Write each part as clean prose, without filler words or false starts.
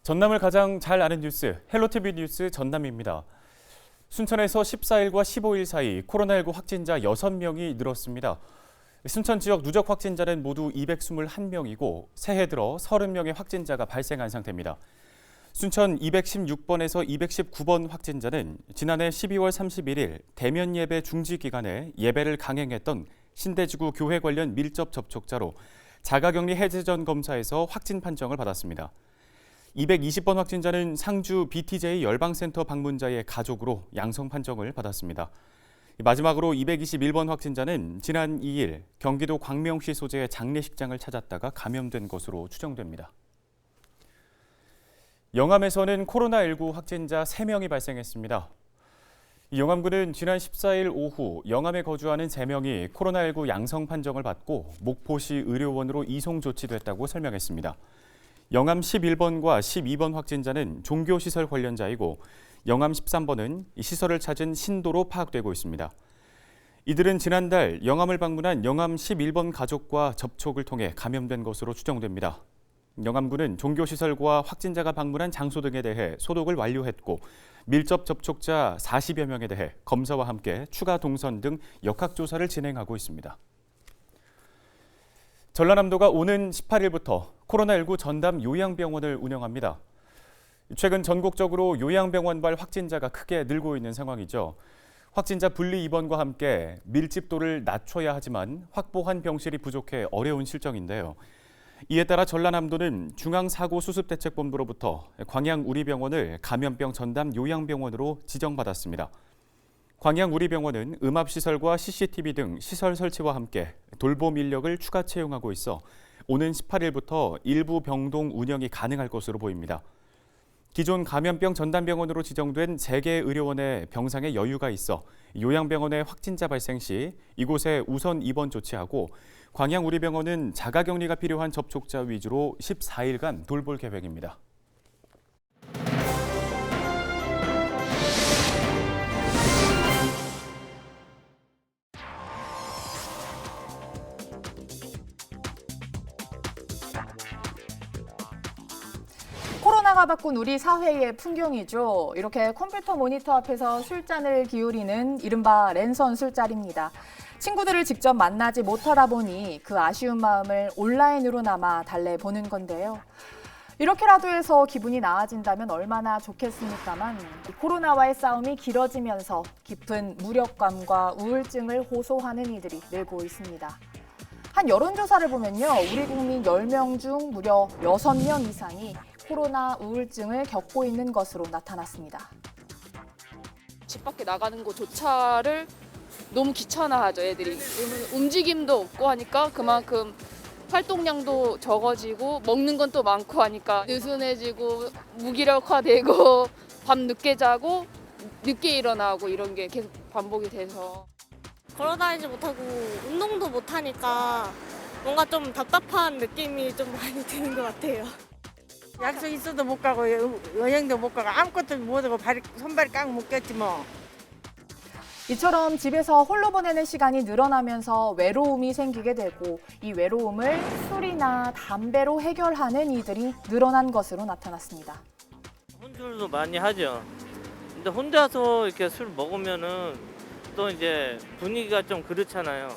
전남을 가장 잘 아는 뉴스, 헬로티비 뉴스 전남입니다. 순천에서 14일과 15일 사이 코로나19 확진자 6명이 늘었습니다. 순천 지역 누적 확진자는 모두 221명이고 새해 들어 30명의 확진자가 발생한 상태입니다. 순천 216번에서 219번 확진자는 지난해 12월 31일 대면 예배 중지 기간에 예배를 강행했던 신대지구 교회 관련 밀접 접촉자로 자가격리 해제 전 검사에서 확진 판정을 받았습니다. 220번 확진자는 상주 BTJ 열방센터 방문자의 가족으로 양성 판정을 받았습니다. 마지막으로 221번 확진자는 지난 2일 경기도 광명시 소재의 장례식장을 찾았다가 감염된 것으로 추정됩니다. 영암에서는 코로나19 확진자 3명이 발생했습니다. 영암구는 지난 14일 오후 영암에 거주하는 3명이 코로나19 양성 판정을 받고 목포시 의료원으로 이송 조치됐다고 설명했습니다. 영암 11번과 12번 확진자는 종교시설 관련자이고 영암 13번은 시설을 찾은 신도로 파악되고 있습니다. 이들은 지난달 영암을 방문한 영암 11번 가족과 접촉을 통해 감염된 것으로 추정됩니다. 영암구는 종교시설과 확진자가 방문한 장소 등에 대해 소독을 완료했고 밀접 접촉자 40여 명에 대해 검사와 함께 추가 동선 등 역학조사를 진행하고 있습니다. 전라남도가 오는 18일부터 코로나19 전담 요양병원을 운영합니다. 최근 전국적으로 요양병원발 확진자가 크게 늘고 있는 상황이죠. 확진자 분리 입원과 함께 밀집도를 낮춰야 하지만 확보한 병실이 부족해 어려운 실정인데요. 이에 따라 전라남도는 중앙사고수습대책본부로부터 광양우리병원을 감염병 전담 요양병원으로 지정받았습니다. 광양우리병원은 음압시설과 CCTV 등 시설 설치와 함께 돌봄 인력을 추가 채용하고 있어 오는 18일부터 일부 병동 운영이 가능할 것으로 보입니다. 기존 감염병 전담병원으로 지정된 3개 의료원의 병상에 여유가 있어 요양병원의 확진자 발생 시 이곳에 우선 입원 조치하고 광양우리병원은 자가격리가 필요한 접촉자 위주로 14일간 돌볼 계획입니다. 코로나가 바꾼 우리 사회의 풍경이죠. 이렇게 컴퓨터 모니터 앞에서 술잔을 기울이는 이른바 랜선 술자리입니다. 친구들을 직접 만나지 못하다 보니 그 아쉬운 마음을 온라인으로나마 달래보는 건데요. 이렇게라도 해서 기분이 나아진다면 얼마나 좋겠습니까만 코로나와의 싸움이 길어지면서 깊은 무력감과 우울증을 호소하는 이들이 늘고 있습니다. 한 여론조사를 보면요. 우리 국민 10명 중 무려 6명 이상이 코로나 우울증을 겪고 있는 것으로 나타났습니다. 집 밖에 나가는 것조차를 너무 귀찮아하죠, 애들이. 움직임도 없고 하니까 그만큼 활동량도 적어지고 먹는 건 또 많고 하니까 느슨해지고 무기력화되고 밤 늦게 자고 늦게 일어나고 이런 게 계속 반복이 돼서. 걸어다니지 못하고 운동도 못하니까 뭔가 좀 답답한 느낌이 좀 많이 드는 것 같아요. 약속 있어도 못 가고 여행도 못 가고 아무것도 못하고 손발이 깡 묶였지 뭐. 이처럼 집에서 홀로 보내는 시간이 늘어나면서 외로움이 생기게 되고 이 외로움을 술이나 담배로 해결하는 이들이 늘어난 것으로 나타났습니다. 혼술도 많이 하죠. 근데 혼자서 이렇게 술 먹으면은 또 이제 분위기가 좀 그렇잖아요.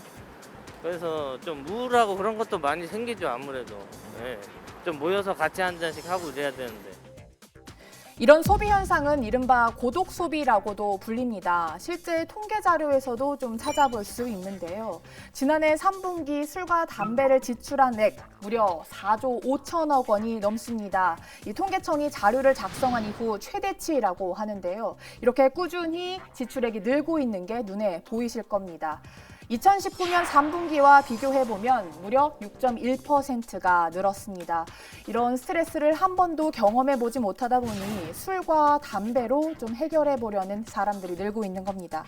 그래서 좀 우울하고 그런 것도 많이 생기죠, 아무래도. 네. 좀 모여서 같이 한 잔씩 하고 이래야 되는데. 이런 소비 현상은 이른바 고독 소비라고도 불립니다. 실제 통계 자료에서도 좀 찾아볼 수 있는데요. 지난해 3분기 술과 담배를 지출한 액 무려 4조 5천억 원이 넘습니다. 이 통계청이 자료를 작성한 이후 최대치라고 하는데요. 이렇게 꾸준히 지출액이 늘고 있는 게 눈에 보이실 겁니다. 2019년 3분기와 비교해보면 무려 6.1%가 늘었습니다. 이런 스트레스를 한 번도 경험해보지 못하다 보니 술과 담배로 좀 해결해보려는 사람들이 늘고 있는 겁니다.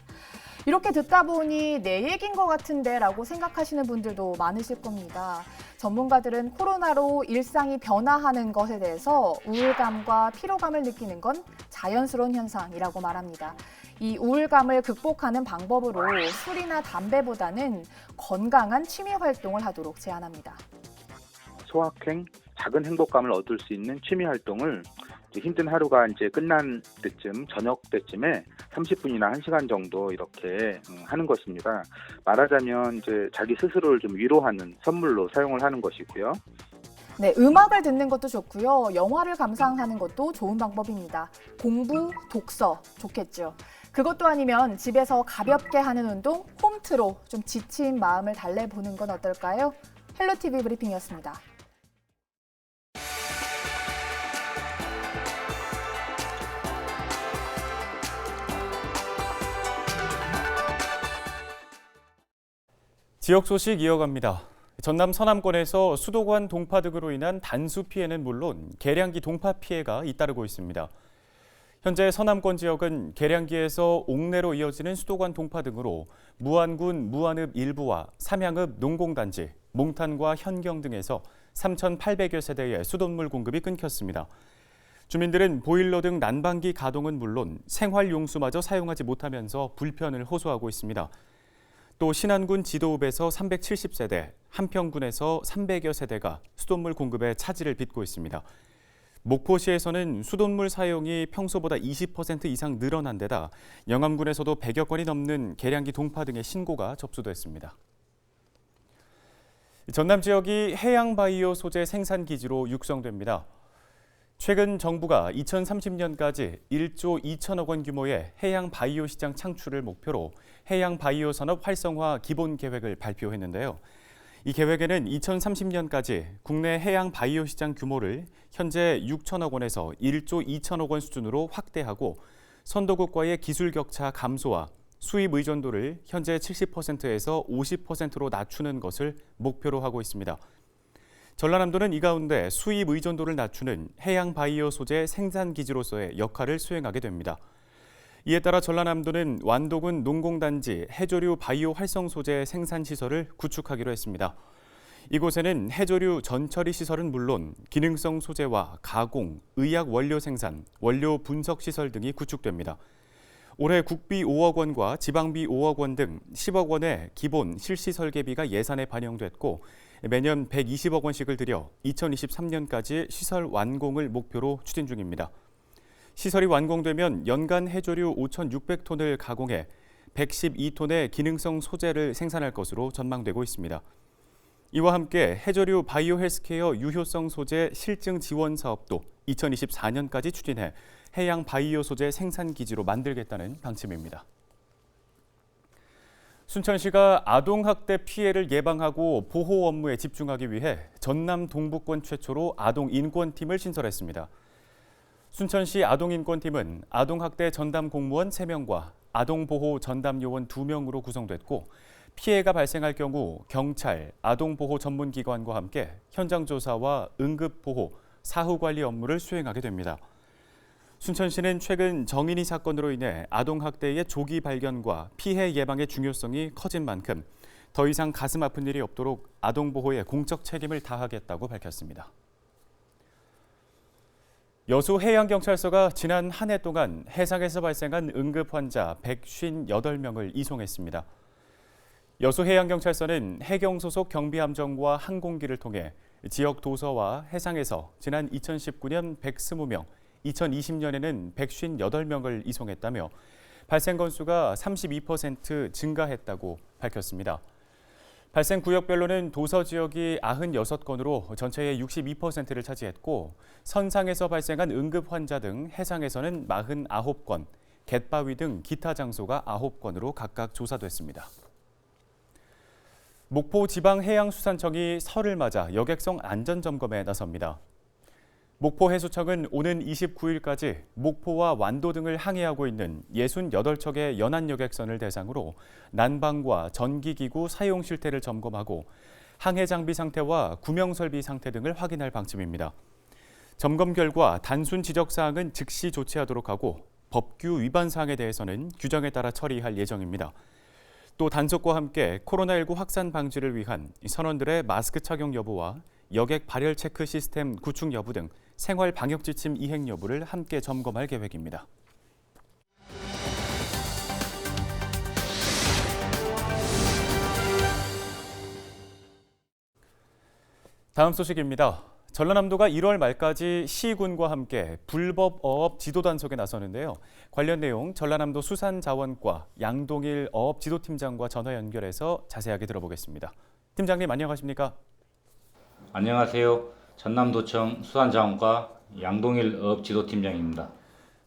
이렇게 듣다 보니 내 얘기인 것 같은데 라고 생각하시는 분들도 많으실 겁니다. 전문가들은 코로나로 일상이 변화하는 것에 대해서 우울감과 피로감을 느끼는 건 자연스러운 현상이라고 말합니다. 이 우울감을 극복하는 방법으로 술이나 담배보다는 건강한 취미 활동을 하도록 제안합니다. 소확행, 작은 행복감을 얻을 수 있는 취미 활동을 이제 힘든 하루가 이제 끝난 때쯤, 저녁 때쯤에 30분이나 1시간 정도 이렇게 하는 것입니다. 말하자면 이제 자기 스스로를 좀 위로하는 선물로 사용을 하는 것이고요. 네, 음악을 듣는 것도 좋고요. 영화를 감상하는 것도 좋은 방법입니다. 공부, 독서 좋겠죠. 그것도 아니면 집에서 가볍게 하는 운동, 홈트로 좀 지친 마음을 달래보는 건 어떨까요? 헬로티비 브리핑이었습니다. 지역 소식 이어갑니다. 전남 서남권에서 수도관 동파 등으로 인한 단수 피해는 물론 계량기 동파 피해가 잇따르고 있습니다. 현재 서남권 지역은 계량기에서 옥내로 이어지는 수도관 동파 등으로 무안군 무안읍 일부와 삼양읍 농공단지, 몽탄과 현경 등에서 3,800여 세대의 수돗물 공급이 끊겼습니다. 주민들은 보일러 등 난방기 가동은 물론 생활용수마저 사용하지 못하면서 불편을 호소하고 있습니다. 또 신안군 지도읍에서 370세대, 한평군에서 300여 세대가 수돗물 공급에 차질을 빚고 있습니다. 목포시에서는 수돗물 사용이 평소보다 20% 이상 늘어난 데다 영암군에서도 100여 건이 넘는 계량기 동파 등의 신고가 접수됐습니다. 전남 지역이 해양 바이오 소재 생산 기지로 육성됩니다. 최근 정부가 2030년까지 1조 2천억 원 규모의 해양 바이오 시장 창출을 목표로 해양 바이오 산업 활성화 기본 계획을 발표했는데요. 이 계획에는 2030년까지 국내 해양 바이오 시장 규모를 현재 6천억 원에서 1조 2천억 원 수준으로 확대하고 선도국과의 기술 격차 감소와 수입 의존도를 현재 70%에서 50%로 낮추는 것을 목표로 하고 있습니다. 전라남도는 이 가운데 수입 의존도를 낮추는 해양 바이오 소재 생산 기지로서의 역할을 수행하게 됩니다. 이에 따라 전라남도는 완도군 농공단지 해조류 바이오 활성 소재 생산 시설을 구축하기로 했습니다. 이곳에는 해조류 전처리 시설은 물론 기능성 소재와 가공, 의약 원료 생산, 원료 분석 시설 등이 구축됩니다. 올해 국비 5억 원과 지방비 5억 원 등 10억 원의 기본 실시 설계비가 예산에 반영됐고 매년 120억 원씩을 들여 2023년까지 시설 완공을 목표로 추진 중입니다. 시설이 완공되면 연간 해조류 5,600톤을 가공해 112톤의 기능성 소재를 생산할 것으로 전망되고 있습니다. 이와 함께 해조류 바이오 헬스케어 유효성 소재 실증 지원 사업도 2024년까지 추진해 해양 바이오 소재 생산 기지로 만들겠다는 방침입니다. 순천시가 아동학대 피해를 예방하고 보호 업무에 집중하기 위해 전남 동부권 최초로 아동인권팀을 신설했습니다. 순천시 아동인권팀은 아동학대 전담 공무원 3명과 아동보호 전담 요원 2명으로 구성됐고 피해가 발생할 경우 경찰, 아동보호 전문기관과 함께 현장 조사와 응급보호, 사후관리 업무를 수행하게 됩니다. 순천시는 최근 정인이 사건으로 인해 아동학대의 조기 발견과 피해 예방의 중요성이 커진 만큼 더 이상 가슴 아픈 일이 없도록 아동보호에 공적 책임을 다하겠다고 밝혔습니다. 여수해양경찰서가 지난 한 해 동안 해상에서 발생한 응급 환자 158명을 이송했습니다. 여수해양경찰서는 해경 소속 경비함정과 항공기를 통해 지역 도서와 해상에서 지난 2019년 120명, 2020년에는 158명을 이송했다며 발생 건수가 32% 증가했다고 밝혔습니다. 발생 구역별로는 도서 지역이 96건으로 전체의 62%를 차지했고 선상에서 발생한 응급 환자 등 해상에서는 49건, 갯바위 등 기타 장소가 9건으로 각각 조사됐습니다. 목포지방해양수산청이 설을 맞아 여객선 안전점검에 나섭니다. 목포해수청은 오는 29일까지 목포와 완도 등을 항해하고 있는 68척의 연안여객선을 대상으로 난방과 전기기구 사용 실태를 점검하고 항해 장비 상태와 구명설비 상태 등을 확인할 방침입니다. 점검 결과 단순 지적사항은 즉시 조치하도록 하고 법규 위반 사항에 대해서는 규정에 따라 처리할 예정입니다. 또 단속과 함께 코로나19 확산 방지를 위한 선원들의 마스크 착용 여부와 여객 발열 체크 시스템 구축 여부 등 생활 방역 지침 이행 여부를 함께 점검할 계획입니다. 다음 소식입니다. 전라남도가 1월 말까지 시군과 함께 불법 어업 지도 단속에 나서는데요. 관련 내용 전라남도 수산자원과 양동일 어업 지도팀장과 전화 연결해서 자세하게 들어보겠습니다. 팀장님 안녕하십니까? 안녕하세요. 전남도청 수산자원과 양동일 어업 지도팀장입니다.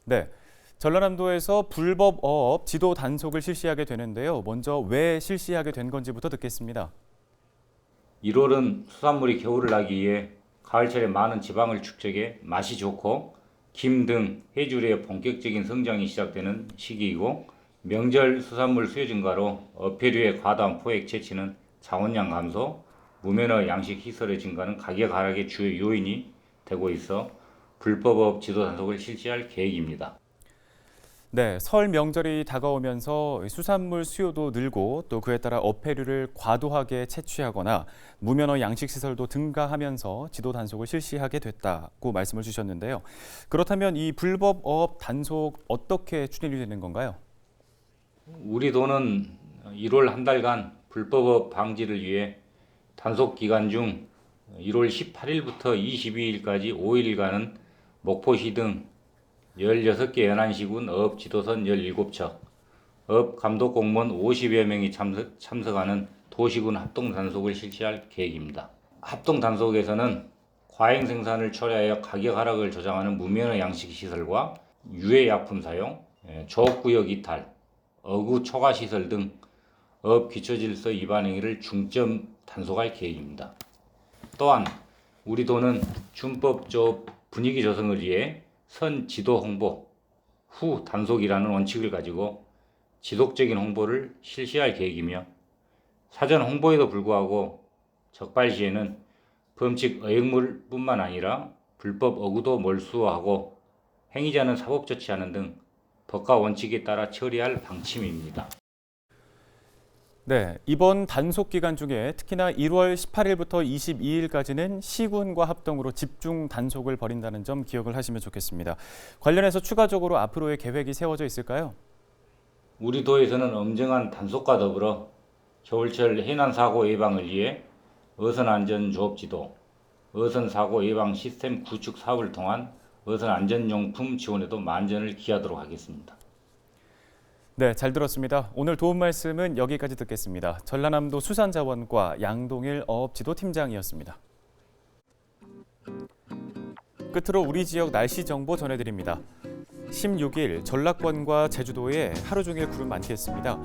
네. 전라남도에서 불법 어업 지도 단속을 실시하게 되는데요. 먼저 왜 실시하게 된 건지부터 듣겠습니다. 1월은 수산물이 겨울을 나기 위해 가을철에 많은 지방을 축적해 맛이 좋고 김 등 해조류의 본격적인 성장이 시작되는 시기이고, 명절 수산물 수요 증가로 어패류의 과다한 포획 채취는 자원량 감소, 무면허 양식 시설의 증가는 가격 하락의 주요 요인이 되고 있어 불법 어업 지도 단속을 실시할 계획입니다. 네, 설 명절이 다가오면서 수산물 수요도 늘고 또 그에 따라 어패류를 과도하게 채취하거나 무면허 양식시설도 등가하면서 지도 단속을 실시하게 됐다고 말씀을 주셨는데요. 그렇다면 이 불법 어업 단속 어떻게 추진이 되는 건가요? 우리 도는 1월 한 달간 불법 어업 방지를 위해 단속 기간 중 1월 18일부터 22일까지 5일간은 목포시 등 16개 연안시군 어업 지도선 17척, 어업 감독 공무원 50여 명이 참석하는 도시군 합동 단속을 실시할 계획입니다. 합동 단속에서는 과잉 생산을 초래하여 가격 하락을 조장하는 무면허 양식 시설과 유해 약품 사용, 조업구역 이탈, 어구 초과 시설 등 어업 기초질서 위반 행위를 중점 단속할 계획입니다. 또한 우리 도는 준법 조업 분위기 조성을 위해 선 지도 홍보, 후 단속이라는 원칙을 가지고 지속적인 홍보를 실시할 계획이며, 사전 홍보에도 불구하고 적발 시에는 범칙 어획물뿐만 아니라 불법 어구도 몰수하고 행위자는 사법 조치하는 등 법과 원칙에 따라 처리할 방침입니다. 네, 이번 단속 기간 중에 특히나 1월 18일부터 22일까지는 시군과 합동으로 집중 단속을 벌인다는 점 기억을 하시면 좋겠습니다. 관련해서 추가적으로 앞으로의 계획이 세워져 있을까요? 우리 도에서는 엄정한 단속과 더불어 겨울철 해난 사고 예방을 위해 어선 안전 조업 지도, 어선 사고 예방 시스템 구축 사업을 통한 어선 안전용품 지원에도 만전을 기하도록 하겠습니다. 네, 잘 들었습니다. 오늘 도움 말씀은 여기까지 듣겠습니다. 전라남도 수산자원과 양동일 어업지도팀장이었습니다. 끝으로 우리 지역 날씨 정보 전해드립니다. 16일 전라권과 제주도에 하루 종일 구름 많겠습니다.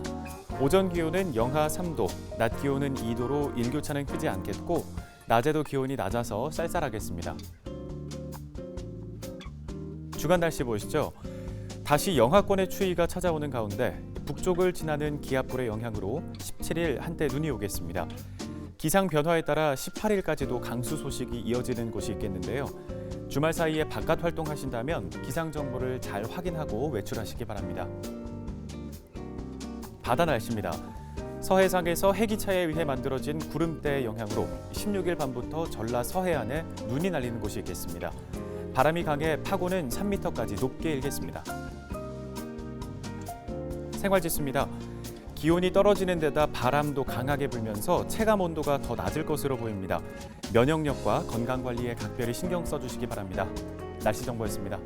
오전 기온은 영하 3도, 낮 기온은 2도로 일교차는 크지 않겠고 낮에도 기온이 낮아서 쌀쌀하겠습니다. 주간 날씨 보시죠. 다시 영하권의 추위가 찾아오는 가운데 북쪽을 지나는 기압골의 영향으로 17일 한때 눈이 오겠습니다. 기상 변화에 따라 18일까지도 강수 소식이 이어지는 곳이 있겠는데요. 주말 사이에 바깥 활동하신다면 기상 정보를 잘 확인하고 외출하시기 바랍니다. 바다 날씨입니다. 서해상에서 해기차에 의해 만들어진 구름대의 영향으로 16일 밤부터 전라 서해안에 눈이 날리는 곳이 있겠습니다. 바람이 강해 파고는 3m까지 높게 일겠습니다. 생활지수입니다. 기온이 떨어지는 데다 바람도 강하게 불면서 체감 온도가 더 낮을 것으로 보입니다. 면역력과 건강관리에 각별히 신경 써주시기 바랍니다. 날씨 정보였습니다.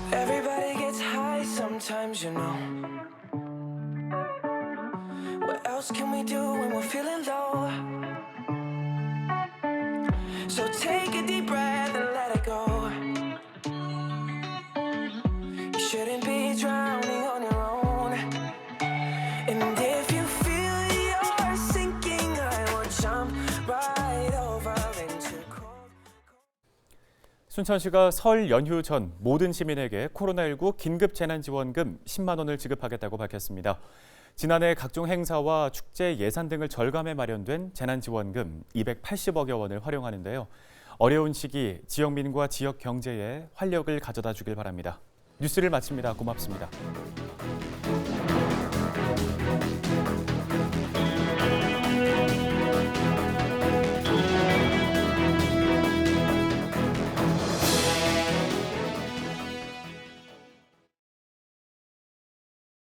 Everybody gets high sometimes, you know. What else can we do when we're feeling low? So take a deep breath and let it go. You shouldn't be drowning on your own. And if you feel you're sinking, I will jump right over into cold. 순천시가 설 연휴 전 모든 시민에게 코로나19 긴급 재난지원금 10만 원을 지급하겠다고 밝혔습니다. 지난해 각종 행사와 축제 예산 등을 절감해 마련된 재난지원금 280억여 원을 활용하는데요. 어려운 시기 지역민과 지역 경제에 활력을 가져다 주길 바랍니다. 뉴스를 마칩니다. 고맙습니다.